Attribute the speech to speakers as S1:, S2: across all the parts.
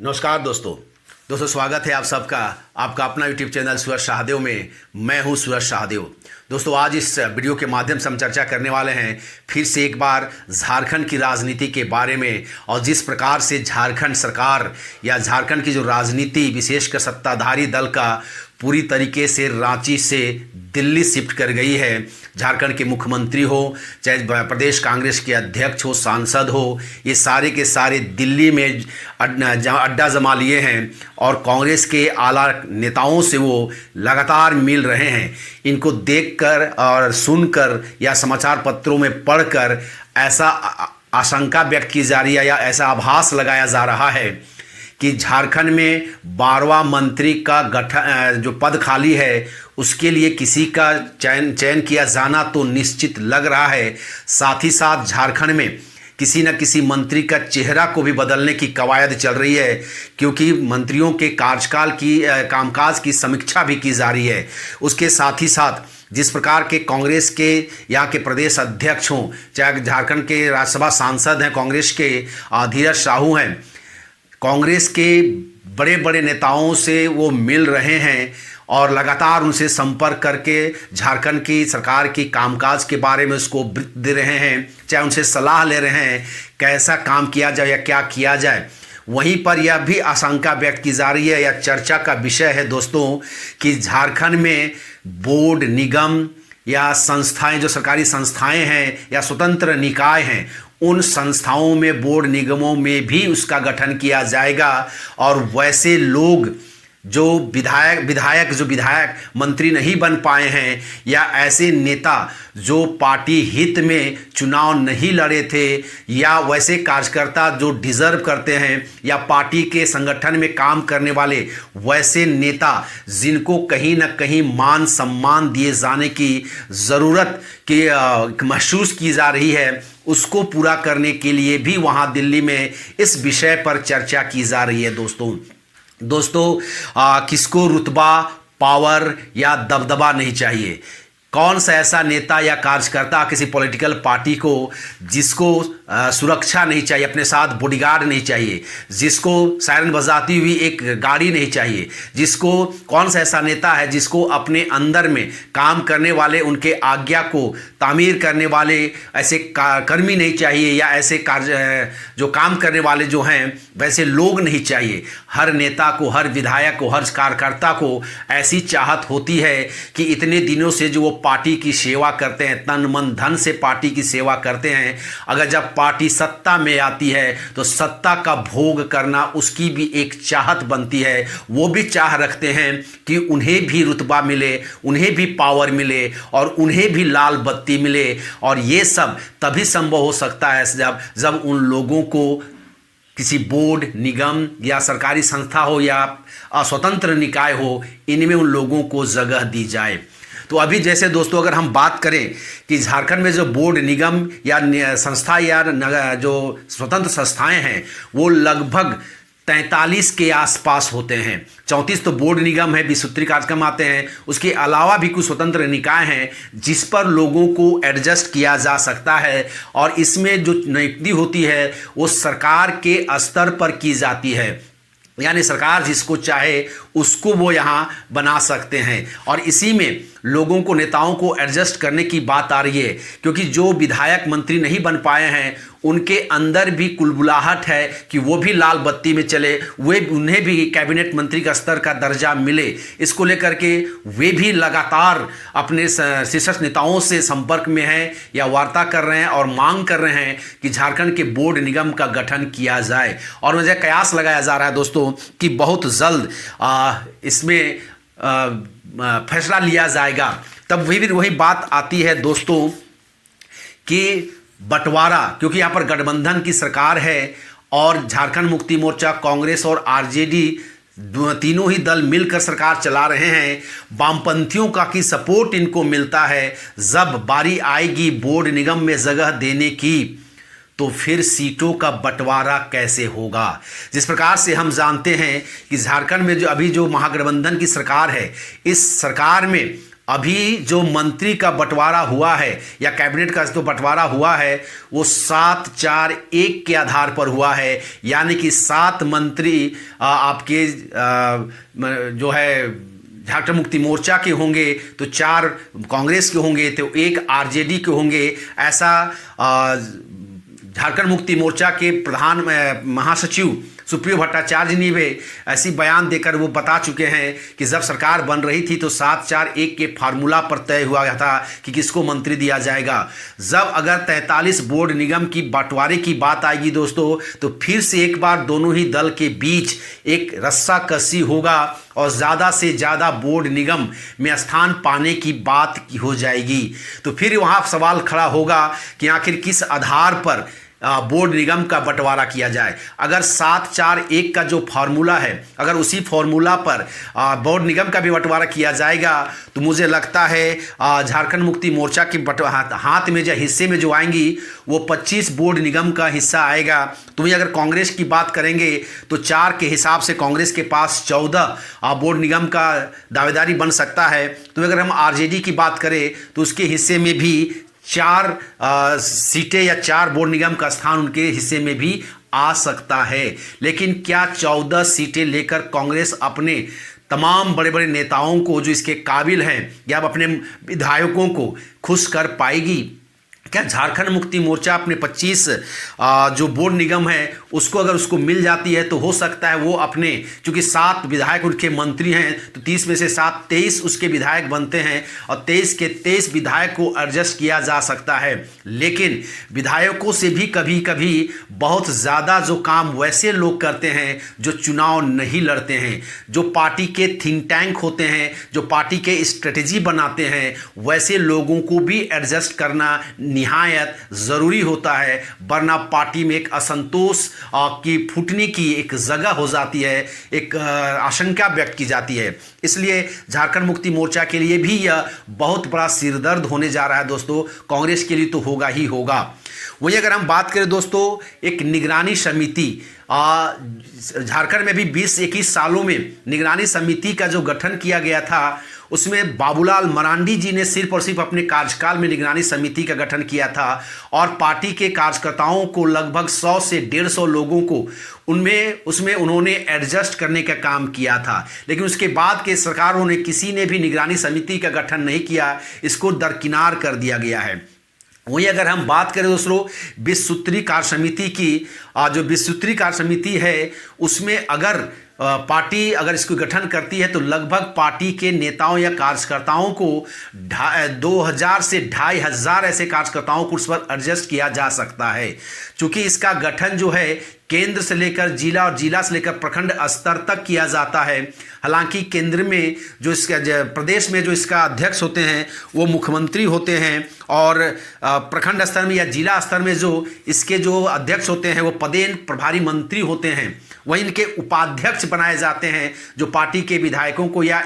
S1: नमस्कार दोस्तों स्वागत है आप सबका आपका अपना यूट्यूब चैनल सूरज शाहदेव में। मैं हूं सूरज शाहदेव। दोस्तों आज इस वीडियो के माध्यम से हम चर्चा करने वाले हैं फिर से एक बार झारखंड की राजनीति के बारे में, और जिस प्रकार से झारखंड सरकार या झारखंड की जो राजनीति विशेषकर सत्ताधारी दल का पूरी तरीके से रांची से दिल्ली शिफ्ट कर गई है। झारखंड के मुख्यमंत्री हो, चाहे प्रदेश कांग्रेस के अध्यक्ष हो, सांसद हो, ये सारे के सारे दिल्ली में अड्डा जमा लिए हैं और कांग्रेस के आला नेताओं से वो लगातार मिल रहे हैं। इनको देखकर और सुनकर या समाचार पत्रों में पढ़कर ऐसा आशंका व्यक्त की जा रही है या ऐसा आभास लगाया जा रहा है कि झारखंड में 12वां मंत्री का गठन जो पद खाली है उसके लिए किसी का चयन किया जाना तो निश्चित लग रहा है। साथ ही साथ झारखंड में किसी न किसी मंत्री का चेहरा को भी बदलने की कवायद चल रही है, क्योंकि मंत्रियों के कार्यकाल की कामकाज की समीक्षा भी की जा रही है। उसके साथ ही साथ जिस प्रकार के कांग्रेस के यहाँ के प्रदेश अध्यक्ष हों, चाहे झारखंड के राज्यसभा सांसद हैं कांग्रेस के धीरज साहू हैं, कांग्रेस के बड़े बड़े नेताओं से वो मिल रहे हैं और लगातार उनसे संपर्क करके झारखंड की सरकार की कामकाज के बारे में उसको वृत्त दे रहे हैं, चाहे उनसे सलाह ले रहे हैं कैसा काम किया जाए या क्या किया जाए। वहीं पर यह भी आशंका व्यक्त की जा रही है या चर्चा का विषय है दोस्तों कि झारखंड में बोर्ड निगम या संस्थाएं, जो सरकारी संस्थाएं हैं या स्वतंत्र निकाय हैं, उन संस्थाओं में बोर्ड निगमों में भी उसका गठन किया जाएगा और वैसे लोग जो विधायक मंत्री नहीं बन पाए हैं या ऐसे नेता जो पार्टी हित में चुनाव नहीं लड़े थे या वैसे कार्यकर्ता जो डिजर्व करते हैं या पार्टी के संगठन में काम करने वाले वैसे नेता जिनको कहीं ना कहीं मान सम्मान दिए जाने की ज़रूरत की महसूस की जा रही है, उसको पूरा करने के लिए भी वहाँ दिल्ली में इस विषय पर चर्चा की जा रही है। दोस्तों किसको रुतबा, पावर या दबदबा नहीं चाहिए? कौन सा ऐसा नेता या कार्यकर्ता किसी पॉलिटिकल पार्टी को जिसको सुरक्षा नहीं चाहिए, अपने साथ बॉडीगार्ड नहीं चाहिए, जिसको सायरन बजाती हुई एक गाड़ी नहीं चाहिए, जिसको कौन सा ऐसा नेता है जिसको अपने अंदर में काम करने वाले, उनके आज्ञा को तामीर करने वाले ऐसे कर्मी नहीं चाहिए या ऐसे जो काम करने वाले जो हैं वैसे लोग नहीं चाहिए। हर नेता को, हर विधायक को, हर कार्यकर्ता को ऐसी चाहत होती है कि इतने दिनों से जो वो पार्टी की सेवा करते हैं, तन मन धन से पार्टी की सेवा करते हैं, अगर जब पार्टी सत्ता में आती है तो सत्ता का भोग करना उसकी भी एक चाहत बनती है। वो भी चाह रखते हैं कि उन्हें भी रुतबा मिले, उन्हें भी पावर मिले और उन्हें भी लाल बत्ती मिले। और ये सब तभी संभव हो सकता है जब उन लोगों को किसी बोर्ड, निगम या सरकारी संस्था हो या स्वतंत्र निकाय हो, इनमें उन लोगों को जगह दी जाए। तो अभी जैसे दोस्तों अगर हम बात करें कि झारखंड में जो बोर्ड, निगम या संस्था या जो स्वतंत्र संस्थाएं हैं वो लगभग 43 के आसपास होते हैं। 34 तो बोर्ड निगम है, 20 सूत्री कार्यक्रम आते हैं, उसके अलावा भी कुछ स्वतंत्र निकाय हैं जिस पर लोगों को एडजस्ट किया जा सकता है और इसमें जो नियुक्ति होती है वो सरकार के स्तर पर की जाती है, यानी सरकार जिसको चाहे उसको वो यहाँ बना सकते हैं। और इसी में लोगों को, नेताओं को एडजस्ट करने की बात आ रही है, क्योंकि जो विधायक मंत्री नहीं बन पाए हैं उनके अंदर भी कुलबुलाहट है कि वो भी लाल बत्ती में चले, उन्हें भी कैबिनेट मंत्री का स्तर का दर्जा मिले। इसको लेकर के वे भी लगातार अपने शीर्ष नेताओं से संपर्क में हैं या वार्ता कर रहे हैं और मांग कर रहे हैं कि झारखंड के बोर्ड निगम का गठन किया जाए। और मुझे कयास लगाया जा रहा है दोस्तों कि बहुत जल्द इसमें फैसला लिया जाएगा। तब वही बात आती है दोस्तों कि बंटवारा, क्योंकि यहाँ पर गठबंधन की सरकार है और झारखंड मुक्ति मोर्चा, कांग्रेस और आरजेडी तीनों ही दल मिलकर सरकार चला रहे हैं। वामपंथियों का की सपोर्ट इनको मिलता है। जब बारी आएगी बोर्ड निगम में जगह देने की तो फिर सीटों का बंटवारा कैसे होगा? जिस प्रकार से हम जानते हैं कि झारखंड में जो अभी जो महागठबंधन की सरकार है, इस सरकार में अभी जो मंत्री का बंटवारा हुआ है या कैबिनेट का जो बंटवारा हुआ है वो 7-4-1 के आधार पर हुआ है, यानी कि 7 मंत्री आपके जो है झारखंड मुक्ति मोर्चा के होंगे तो 4 कांग्रेस के होंगे तो 1 आरजेडी के होंगे। ऐसा झारखंड मुक्ति मोर्चा के प्रधान महासचिव सुप्रियो भट्टाचार्य ने भी ऐसी बयान देकर वो बता चुके हैं कि जब सरकार बन रही थी तो 7-4-1 के फार्मूला पर तय हुआ था कि किसको मंत्री दिया जाएगा। जब अगर 43 बोर्ड निगम की बंटवारे की बात आएगी दोस्तों तो फिर से एक बार दोनों ही दल के बीच एक रस्साकसी होगा और ज़्यादा से ज़्यादा बोर्ड निगम में स्थान पाने की बात हो जाएगी। तो फिर वहाँ सवाल खड़ा होगा कि आखिर किस आधार पर बोर्ड निगम का बंटवारा किया जाए। अगर 7-4-1 का जो फार्मूला है, अगर उसी फार्मूला पर बोर्ड निगम का भी बंटवारा किया जाएगा तो मुझे लगता है झारखंड मुक्ति मोर्चा के हाथ में जो हिस्से में जो आएंगी वो 25 बोर्ड निगम का हिस्सा आएगा। तो वहीं अगर कांग्रेस की बात करेंगे तो 4 के हिसाब से कांग्रेस के पास 14 बोर्ड निगम का दावेदारी बन सकता है। तो अगर हम आरजेडी की बात करें तो उसके हिस्से में भी 4 सीटें या 4 बोर्ड निगम का स्थान उनके हिस्से में भी आ सकता है। लेकिन क्या 14 सीटें लेकर कांग्रेस अपने तमाम बड़े बड़े नेताओं को जो इसके काबिल हैं या अपने विधायकों को खुश कर पाएगी? क्या झारखंड मुक्ति मोर्चा अपने 25 जो बोर्ड निगम है उसको अगर उसको मिल जाती है तो हो सकता है वो अपने, चूंकि 7 विधायक उनके मंत्री हैं तो 30 में से 7 23 उसके विधायक बनते हैं और 23 के 23 विधायक को एडजस्ट किया जा सकता है। लेकिन विधायकों से भी कभी कभी बहुत ज़्यादा जो काम वैसे लोग करते हैं जो चुनाव नहीं लड़ते हैं, जो पार्टी के थिंक टैंक होते हैं, जो पार्टी के स्ट्रेटेजी बनाते हैं, वैसे लोगों को भी एडजस्ट करना निहायत ज़रूरी होता है, वरना पार्टी में एक असंतोष की फूटने की एक जगह हो जाती है, एक आशंका व्यक्त की जाती है। इसलिए झारखंड मुक्ति मोर्चा के लिए भी यह बहुत बड़ा सिरदर्द होने जा रहा है दोस्तों। कांग्रेस के लिए तो होगा ही होगा। वहीं अगर हम बात करें दोस्तों एक निगरानी समिति, झारखंड में भी 20-21 सालों में निगरानी समिति का जो गठन किया गया था उसमें बाबूलाल मरांडी जी ने सिर्फ और सिर्फ अपने कार्यकाल में निगरानी समिति का गठन किया था और पार्टी के कार्यकर्ताओं को लगभग 100 से 150 लोगों को उसमें उन्होंने एडजस्ट करने का काम किया था। लेकिन उसके बाद के सरकारों ने किसी ने भी निगरानी समिति का गठन नहीं किया, इसको दरकिनार कर दिया गया है। वहीं अगर हम बात करें दोस्तों 20 सूत्री कार्य समिति की, जो 20 सूत्री कार्य समिति है उसमें अगर पार्टी अगर इसको गठन करती है तो लगभग पार्टी के नेताओं या कार्यकर्ताओं को 2000 से 2500 ऐसे कार्यकर्ताओं को उस पर एडजस्ट किया जा सकता है। क्योंकि इसका गठन जो है केंद्र से लेकर जिला और जिला से लेकर प्रखंड स्तर तक किया जाता है। हालांकि केंद्र में जो इसका प्रदेश में जो इसका अध्यक्ष होते हैं वो मुख्यमंत्री होते हैं और प्रखंड स्तर में या जिला स्तर में जो इसके जो अध्यक्ष होते हैं वो पदेन प्रभारी मंत्री होते हैं। वहीं इनके उपाध्यक्ष बनाए जाते हैं जो पार्टी के विधायकों को या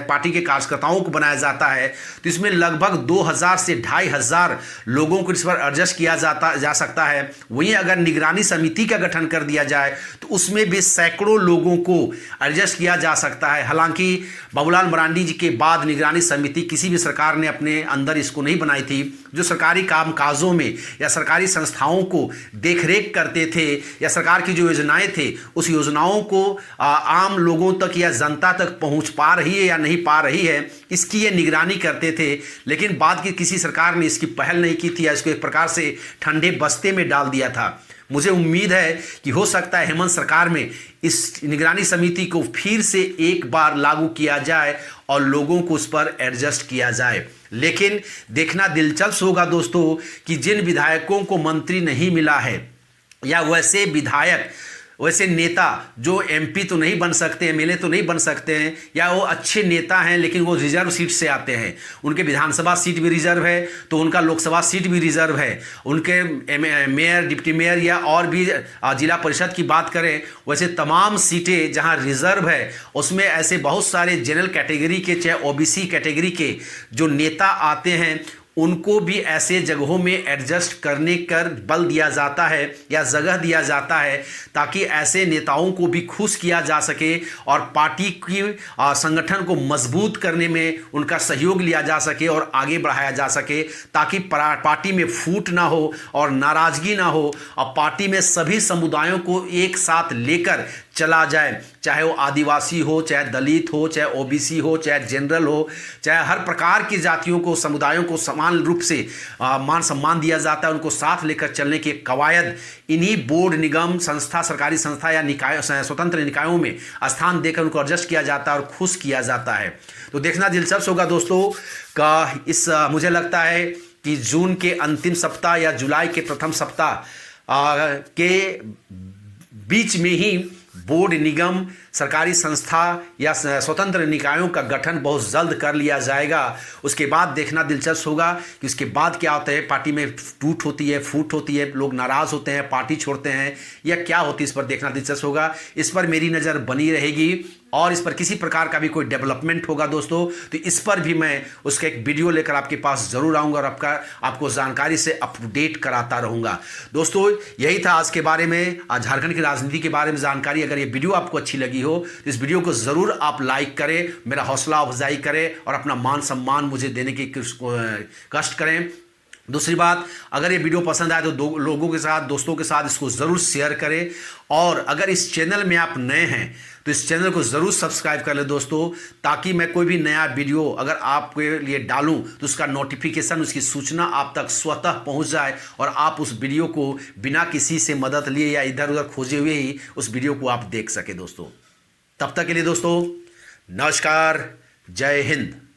S1: पार्टी के कार्यकर्ताओं को बनाया जाता है। तो इसमें लगभग 2000 से 2500 लोगों को इस पर एडजस्ट किया जा सकता है। वहीं अगर निगरानी समिति का गठन कर दिया जाए तो उसमें भी सैकड़ों लोगों को एडजस्ट किया जा सकता है। हालांकि बाबूलाल मरांडी जी के बाद निगरानी समिति किसी भी सरकार ने अपने अंदर इसको नहीं बनाई थी। जो सरकारी कामकाजों में या सरकारी संस्थाओं को देखरेख करते थे या सरकार की जो योजनाएं थे उस योजनाओं को आम लोगों तक या जनता तक पहुंच पा रही है या नहीं पा रही है, इसकी ये निगरानी करते थे। लेकिन बाद की किसी सरकार ने इसकी पहल नहीं की थी या इसको एक प्रकार से ठंडे बस्ते में डाल दिया था। मुझे उम्मीद है कि हो सकता है हेमंत सरकार में इस निगरानी समिति को फिर से एक बार लागू किया जाए और लोगों को उस पर एडजस्ट किया जाए। लेकिन देखना दिलचस्प होगा दोस्तों कि जिन विधायकों को मंत्री नहीं मिला है या वैसे नेता जो एमपी तो नहीं बन सकते, एमएलए तो नहीं बन सकते हैं, या वो अच्छे नेता हैं लेकिन वो रिजर्व सीट से आते हैं, उनके विधानसभा सीट भी रिजर्व है तो उनका लोकसभा सीट भी रिजर्व है, उनके मेयर डिप्टी मेयर या और भी जिला परिषद की बात करें वैसे तमाम सीटें जहां रिजर्व है उसमें ऐसे बहुत सारे जनरल कैटेगरी के चाहे ओबीसी कैटेगरी के जो नेता आते हैं उनको भी ऐसे जगहों में एडजस्ट करने कर बल दिया जाता है या जगह दिया जाता है, ताकि ऐसे नेताओं को भी खुश किया जा सके और पार्टी की संगठन को मजबूत करने में उनका सहयोग लिया जा सके और आगे बढ़ाया जा सके, ताकि पार्टी में फूट ना हो और नाराजगी ना हो और पार्टी में सभी समुदायों को एक साथ लेकर चला जाए, चाहे वो आदिवासी हो, चाहे दलित हो, चाहे ओबीसी हो, चाहे जनरल हो, चाहे हर प्रकार की जातियों को, समुदायों को समान रूप से मान सम्मान दिया जाता है। उनको साथ लेकर चलने की कवायद इन्हीं बोर्ड, निगम, संस्था, सरकारी संस्था या निकाय, स्वतंत्र निकायों में स्थान देकर उनको एडजस्ट किया जाता है और खुश किया जाता है। तो देखना दिलचस्प होगा दोस्तों का इस मुझे लगता है कि जून के अंतिम सप्ताह या जुलाई के प्रथम सप्ताह के बीच में ही बोर्ड, निगम, सरकारी संस्था या स्वतंत्र निकायों का गठन बहुत जल्द कर लिया जाएगा। उसके बाद देखना दिलचस्प होगा कि उसके बाद क्या होता है, पार्टी में टूट होती है, फूट होती है, लोग नाराज होते हैं, पार्टी छोड़ते हैं या क्या होती है, इस पर देखना दिलचस्प होगा। इस पर मेरी नज़र बनी रहेगी और इस पर किसी प्रकार का भी कोई डेवलपमेंट होगा दोस्तों तो इस पर भी मैं उसका एक वीडियो लेकर आपके पास ज़रूर आऊँगा और आपको जानकारी से अपडेट कराता रहूँगा। दोस्तों यही था आज के बारे में, आज झारखंड की राजनीति के बारे में जानकारी। अगर ये वीडियो आपको अच्छी लगी हो तो इस वीडियो को ज़रूर आप लाइक करें, मेरा हौसला अफजाई करें और अपना मान सम्मान मुझे देने की कष्ट करें। दूसरी बात, अगर ये वीडियो पसंद आए तो लोगों के साथ, दोस्तों के साथ इसको ज़रूर शेयर करें और अगर इस चैनल में आप नए हैं तो इस चैनल को ज़रूर सब्सक्राइब कर लें दोस्तों, ताकि मैं कोई भी नया वीडियो अगर आपके लिए डालूं तो उसका नोटिफिकेशन, उसकी सूचना आप तक स्वतः पहुंच जाए और आप उस वीडियो को बिना किसी से मदद लिए या इधर उधर खोजे हुए ही उस वीडियो को आप देख सके दोस्तों। तब तक के लिए दोस्तों नमस्कार, जय हिंद।